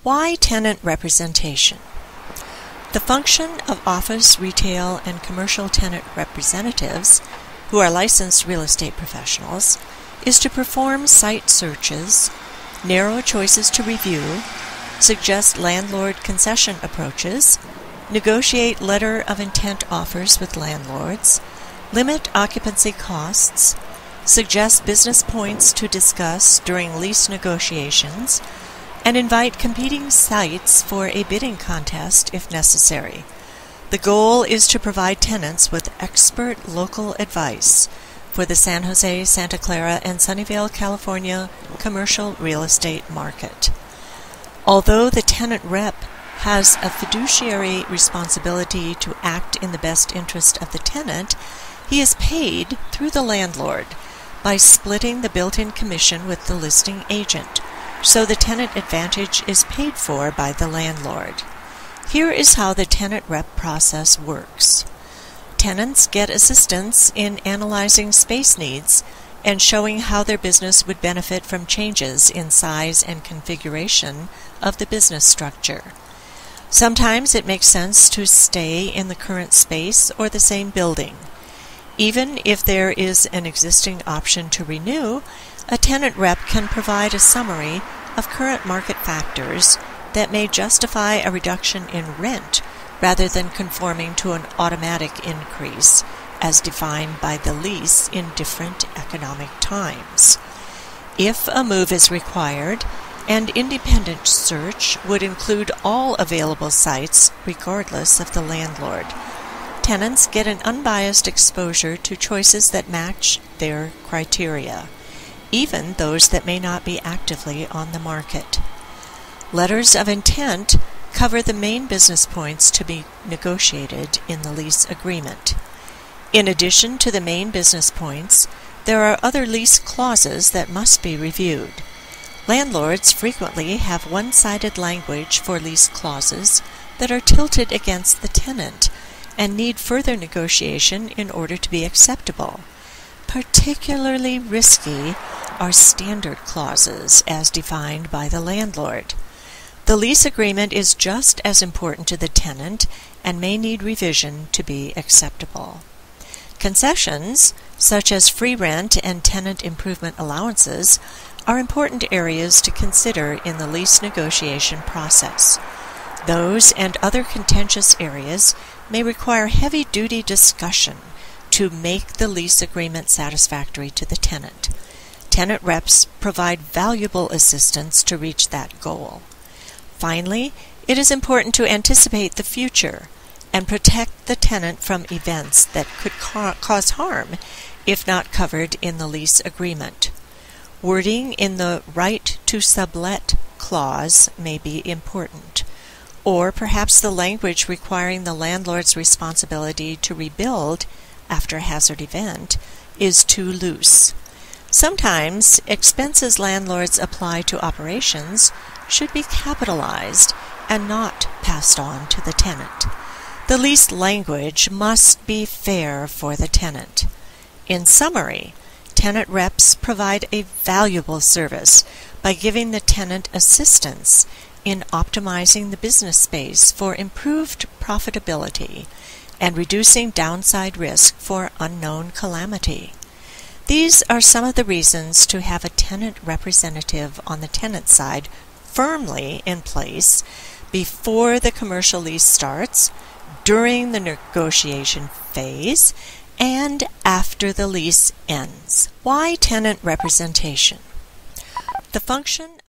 Why tenant representation? The function of office, retail, and commercial tenant representatives, who are licensed real estate professionals, is to perform site searches, narrow choices to review, suggest landlord concession approaches, negotiate letter of intent offers with landlords, limit occupancy costs, suggest business points to discuss during lease negotiations, and invite competing sites for a bidding contest if necessary. The goal is to provide tenants with expert local advice for the San Jose, Santa Clara, and Sunnyvale, California commercial real estate market. Although the tenant rep has a fiduciary responsibility to act in the best interest of the tenant, he is paid through the landlord by splitting the built-in commission with the listing agent, so the tenant advantage is paid for by the landlord. Here is how the tenant rep process works. Tenants get assistance in analyzing space needs and showing how their business would benefit from changes in size and configuration of the business structure. Sometimes it makes sense to stay in the current space or the same building. Even if there is an existing option to renew, a tenant rep can provide a summary of current market factors that may justify a reduction in rent rather than conforming to an automatic increase as defined by the lease in different economic times. If a move is required, an independent search would include all available sites regardless of the landlord. Tenants get an unbiased exposure to choices that match their criteria, even those that may not be actively on the market. Letters of intent cover the main business points to be negotiated in the lease agreement. In addition to the main business points, there are other lease clauses that must be reviewed. Landlords frequently have one-sided language for lease clauses that are tilted against the tenant and need further negotiation in order to be acceptable. Particularly risky are standard clauses as defined by the landlord. The lease agreement is just as important to the tenant and may need revision to be acceptable. Concessions, such as free rent and tenant improvement allowances, are important areas to consider in the lease negotiation process. Those and other contentious areas may require heavy-duty discussion to make the lease agreement satisfactory to the tenant. Tenant reps provide valuable assistance to reach that goal. Finally, it is important to anticipate the future and protect the tenant from events that could cause harm if not covered in the lease agreement. Wording in the right to sublet clause may be important, or perhaps the language requiring the landlord's responsibility to rebuild after a hazard event is too loose. Sometimes expenses landlords apply to operations should be capitalized and not passed on to the tenant. The lease language must be fair for the tenant. In summary, tenant reps provide a valuable service by giving the tenant assistance in optimizing the business space for improved profitability and reducing downside risk for unknown calamity. These are some of the reasons to have a tenant representative on the tenant side firmly in place before the commercial lease starts, during the negotiation phase, and after the lease ends. Why tenant representation? The function